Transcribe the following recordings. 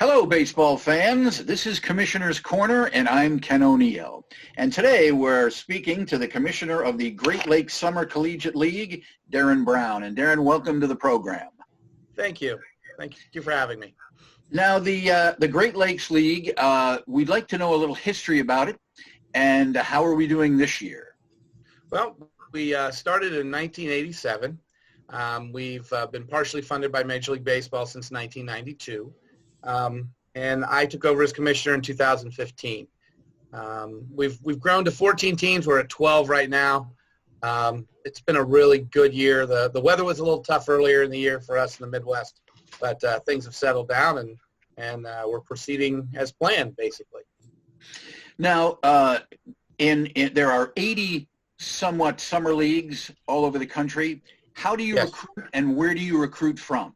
Hello, baseball fans. This is Commissioner's Corner, and I'm Ken O'Neill. And today we're speaking to the commissioner of the Great Lakes Summer Collegiate League, Deron Brown. And Deron, welcome to the program. Thank you. Thank you for having me. Now, the Great Lakes League, we'd like to know a little history about it, and how are we doing this year? Well, we started in 1987. We've been partially funded by Major League Baseball since 1992. And I took over as commissioner in 2015. We've grown to 14 teams. We're at 12 right now. It's been a really good year. The weather was a little tough earlier in the year for us in the Midwest, but things have settled down, and we're proceeding as planned, basically. Now, there are 80 somewhat summer leagues all over the country. How do you recruit, and where do you recruit from?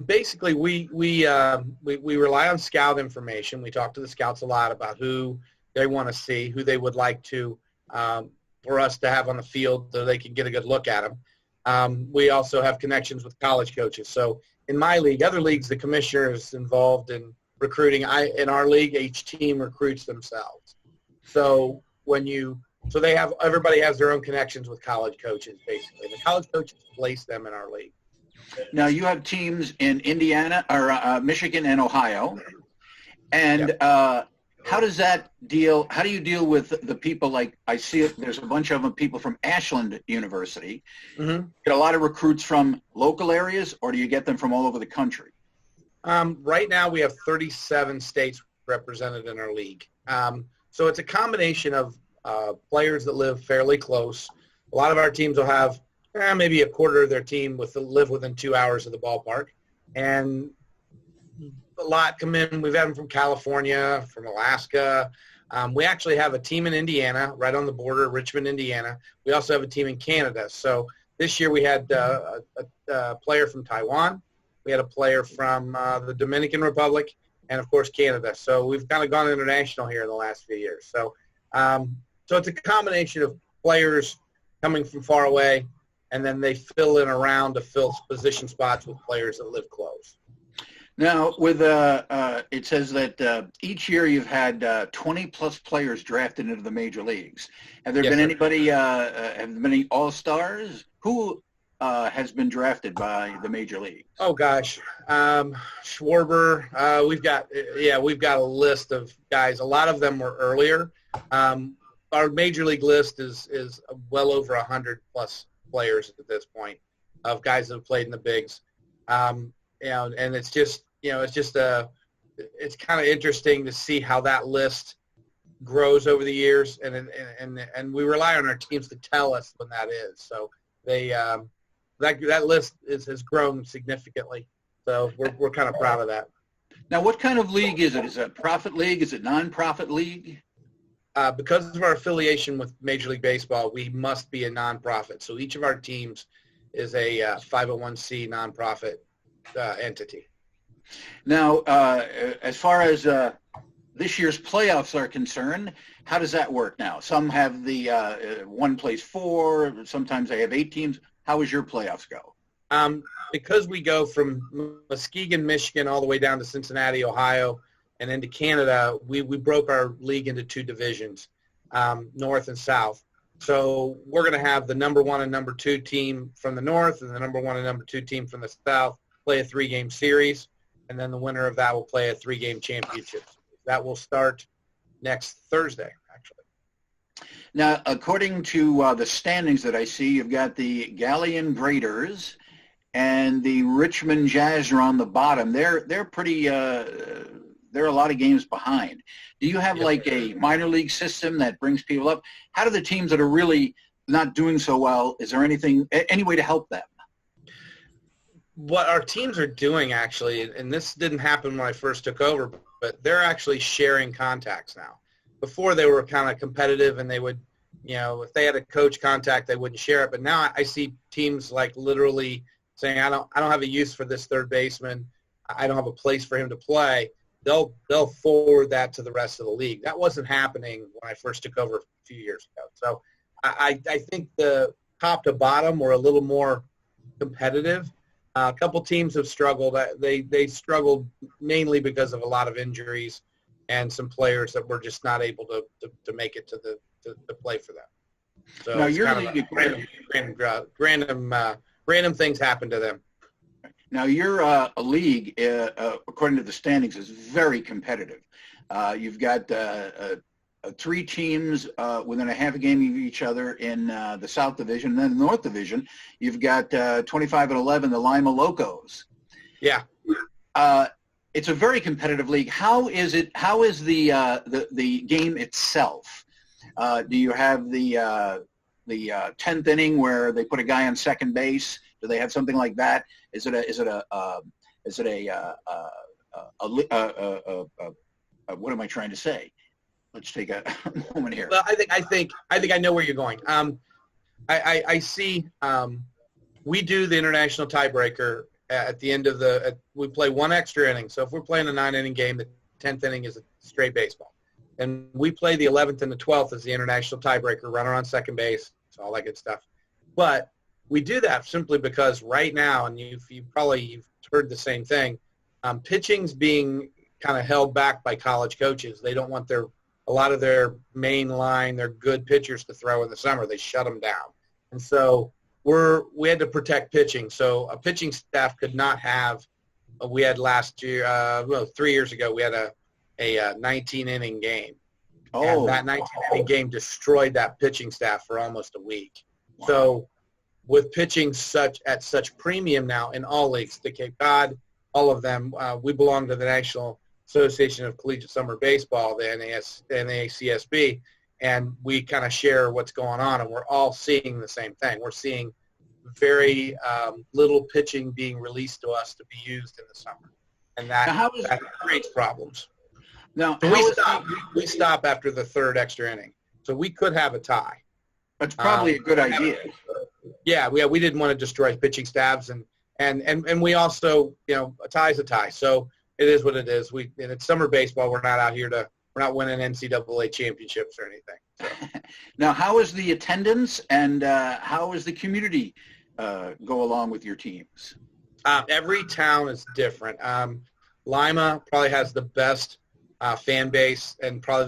Basically, we rely on scout information. We talk to the scouts a lot about who they want to see, who they would like to for us to have on the field so they can get a good look at them. We also have connections with college coaches. So in my league, other leagues, the commissioner is involved in recruiting. In our league, each team recruits themselves. So everybody has their own connections with college coaches, basically. The college coaches place them in our league. Now, you have teams in Indiana or Michigan and Ohio. And how does that deal? How do you deal with the people like I see there's a bunch of them, people from Ashland University. Mm-hmm. Get a lot of recruits from local areas, or do you get them from all over the country? Right now we have 37 states represented in our league. So it's a combination of players that live fairly close. A lot of our teams will have maybe a quarter of their team live within 2 hours of the ballpark. And a lot come in. We've had them from California, from Alaska. We actually have a team in Indiana, right on the border, Richmond, Indiana. We also have a team in Canada. So this year we had a player from Taiwan. We had a player from the Dominican Republic, and, of course, Canada. So we've kind of gone international here in the last few years. So it's a combination of players coming from far away, and then they fill in around to fill position spots with players that live close. Now, with it says that each year you've had 20-plus players drafted into the major leagues. Have there been anybody, have there been any all-stars? Who has been drafted by the major leagues? Oh, gosh. Schwarber. We've got a list of guys. A lot of them were earlier. Our major league list is well over 100-plus players at this point of guys that have played in the bigs. And it's just, it's kind of interesting to see how that list grows over the years. And we rely on our teams to tell us when that is. So that list has grown significantly. So we're kind of proud of that. Now, what kind of league is it? Is it a profit league? Is it non-profit league? Because of our affiliation with Major League Baseball, we must be a nonprofit. So each of our teams is a 501c nonprofit entity. Now, as far as this year's playoffs are concerned, how does that work now? Some have the one plays 4. Sometimes they have 8 teams. How does your playoffs go? Because we go from Muskegon, Michigan, all the way down to Cincinnati, Ohio, and into Canada, we broke our league into 2 divisions, north and south. So we're going to have the number 1 and number 2 team from the north and the number 1 and number 2 team from the south play a 3-game series, and then the winner of that will play a 3-game championship. That will start next Thursday, actually. Now, according to the standings that I see, you've got the Galleon Graders and the Richmond Jazz are on the bottom. They're pretty they're a lot of games behind. Do you have like a minor league system that brings people up? How do the teams that are really not doing so well, is there any way to help them? What our teams are doing, actually, and this didn't happen when I first took over, but they're actually sharing contacts now. Before they were kind of competitive and they would, if they had a coach contact, they wouldn't share it. But now I see teams like literally saying, I don't have a use for this third baseman. I don't have a place for him to play. They'll forward that to the rest of the league. That wasn't happening when I first took over a few years ago. So I think the top to bottom were a little more competitive. A couple teams have struggled. They struggled mainly because of a lot of injuries and some players that were just not able to make it to play for them. So Now, it's your kind of league, random things happen to them. now your league, according to the standings, is very competitive. You've got 3 teams within a half a game of each other in the South Division. And then in the North Division, you've got 25-11, the Lima Locos. Yeah. It's a very competitive league. How is it? How is the game itself? Do you have the 10th inning where they put a guy on second base? Do they have something like that? Is it what am I trying to say? Let's take a moment here. Well, I think I know where you're going. I see. We do the international tiebreaker at the end of we play 1 extra inning. So if we're playing a 9-inning game, the 10th inning is a straight baseball. And we play the 11th and the 12th as the international tiebreaker, runner on second base, all that good stuff. But we do that simply because right now, and you've heard the same thing, pitching's being kind of held back by college coaches. They don't want a lot of their main line, their good pitchers to throw in the summer. They shut them down. And so we had to protect pitching. So a pitching staff could not have, we had last year, 3 years ago, we had a 19-inning game. Oh. And that 19-inning game destroyed that pitching staff for almost a week. Wow. So with pitching at such premium now in all leagues, the Cape Cod, all of them, we belong to the National Association of Collegiate Summer Baseball, the NACSB, and we kind of share what's going on, and we're all seeing the same thing. We're seeing very little pitching being released to us to be used in the summer, and that creates problems. Now, So we stop after the 3rd extra inning, so we could have a tie. That's probably a good idea. Yeah, we didn't want to destroy pitching staffs, and we also, a tie is a tie. So it is what it is. And it's summer baseball. We're not out here we're not winning NCAA championships or anything. So. Now, how is the attendance and how is the community go along with your teams? Every town is different. Lima probably has the best fan base and probably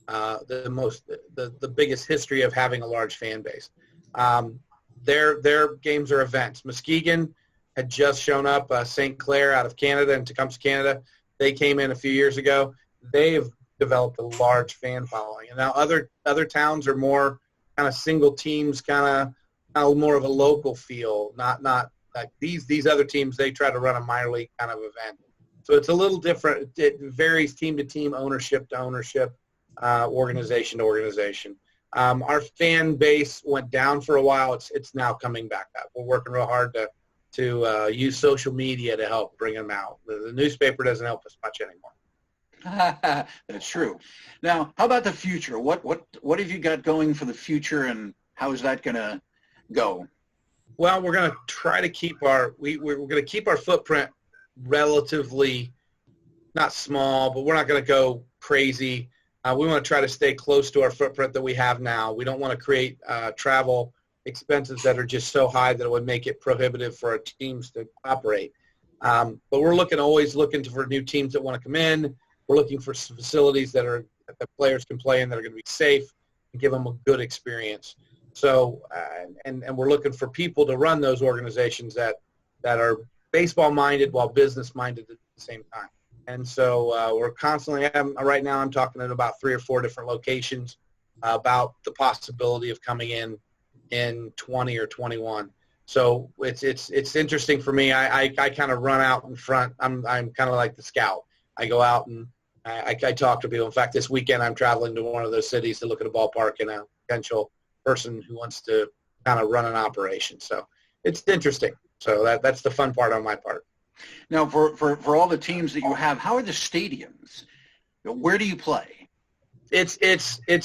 the biggest history of having a large fan base. Their games are events. Muskegon had just shown up, St. Clair out of Canada and Tecumseh, Canada. They came in a few years ago. They have developed a large fan following. And now other towns are more kind of single teams, kind of more of a local feel, not like these other teams. They try to run a minor league kind of event. So it's a little different. It varies team to team, ownership to ownership, organization to organization. Our fan base went down for a while. It's now coming back up. We're working real hard to use social media to help bring them out. The newspaper doesn't help us much anymore. That's true. Now, how about the future? What have you got going for the future, and how is that going to go? Well, we're going to try to keep we're going to keep our footprint relatively not small, but we're not going to go crazy. We want to try to stay close to our footprint that we have now. We don't want to create travel expenses that are just so high that it would make it prohibitive for our teams to operate. But we're always looking for new teams that want to come in. We're looking for facilities that players can play in that are going to be safe and give them a good experience. So, and we're looking for people to run those organizations that are baseball-minded while business-minded at the same time. And so we're constantly, right now I'm talking at about 3 or 4 different locations about the possibility of coming in 20 or 21. So it's interesting for me. I kind of run out in front. I'm kind of like the scout. I go out and I talk to people. In fact, this weekend I'm traveling to one of those cities to look at a ballpark and a potential person who wants to kind of run an operation. So it's interesting. So that's the fun part on my part. Now, for all the teams that you have, how are the stadiums? Where do you play? It's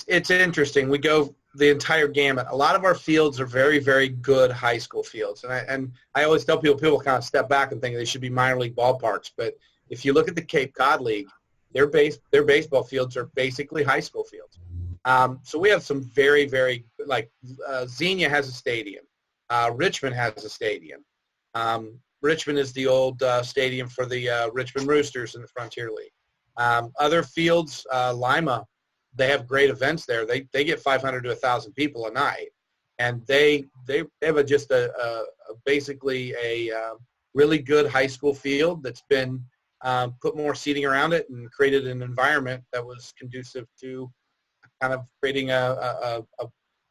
interesting. We go the entire gamut. A lot of our fields are very, very good high school fields, and I always tell people kind of step back and think they should be minor league ballparks. But if you look at the Cape Cod League, their baseball fields are basically high school fields. So we have some very, very Xenia has a stadium. Richmond has a stadium. Richmond is the old stadium for the Richmond Roosters in the Frontier League. Other fields, Lima, they have great events there. They get 500 to 1,000 people a night, and they have basically a really good high school field that's been put more seating around it and created an environment that was conducive to kind of creating an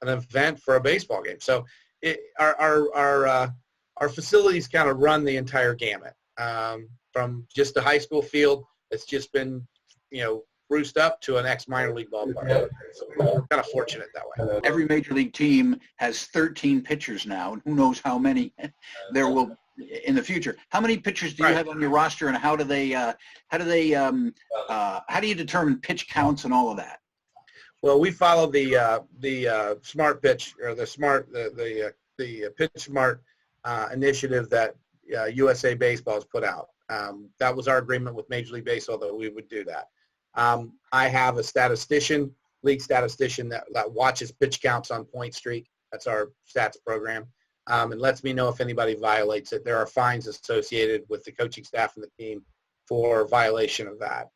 event for a baseball game. So our facilities kind of run the entire gamut, from just a high school field that's just been, spruced up to an ex-minor league ballpark. So we're kind of fortunate that way. Every major league team has 13 pitchers now, and who knows how many there will in the future. How many pitchers do you have on your roster, and how do you determine pitch counts and all of that? Well, we follow the smart pitch, or the pitch smart initiative that USA Baseball has put out. That was our agreement with Major League Baseball that we would do that. I have a league statistician that watches pitch counts on Point Street. That's our stats program, and lets me know if anybody violates it. There are fines associated with the coaching staff and the team for violation of that.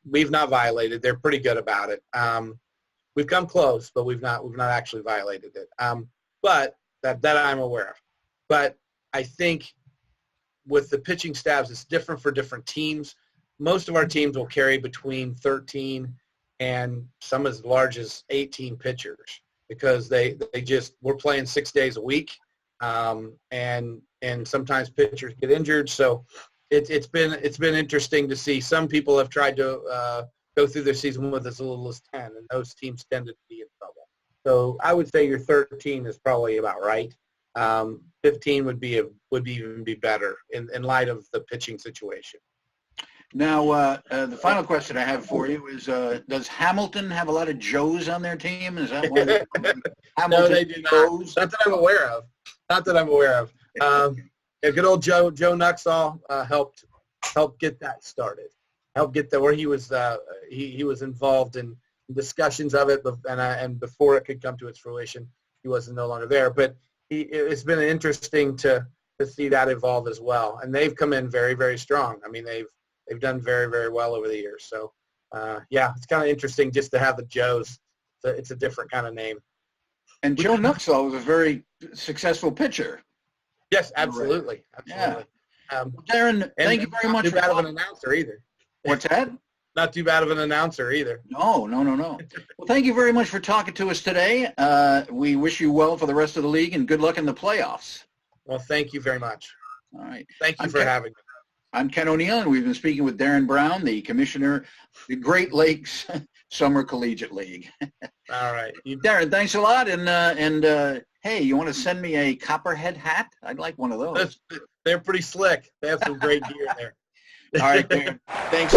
We've not violated. They're pretty good about it. We've come close, but we've not actually violated it. But that I'm aware of. But I think with the pitching staffs, it's different for different teams. Most of our teams will carry between 13 and some as large as 18 pitchers, because we're playing 6 days a week, and sometimes pitchers get injured. So it's been interesting to see. Some people have tried to go through their season with as little as 10, and those teams tended to be in trouble. So I would say your 13 is probably about right. 15 would even be better in light of the pitching situation. Now, the final question I have for you is, does Hamilton have a lot of Joes on their team? Is that one? Hamilton No, they do not. Not that I'm aware of. Good old Joe Nuxall helped get that started. Helped get that, where he was involved in discussions of it, and before it could come to its fruition, he was no longer there. But it's been interesting to see that evolve as well. And they've come in very, very strong. I mean, they've done very, very well over the years. So, it's kind of interesting just to have the Joes. It's a different kind of name. And Joe Nuxall was a very successful pitcher. Yes, absolutely. Yeah. Deron, thank you very much. Not too bad of an announcer either. What's that? Not too bad of an announcer either. No. Well, thank you very much for talking to us today. We wish you well for the rest of the league, and good luck in the playoffs. Well, thank you very much. All right. Thank you for having me. I'm Ken O'Neill, and we've been speaking with Deron Brown, the commissioner of the Great Lakes Summer Collegiate League. All right. Deron, thanks a lot. And hey, you want to send me a copperhead hat? I'd like one of those. They're pretty slick. They have some great gear there. All right, Deron. Thanks.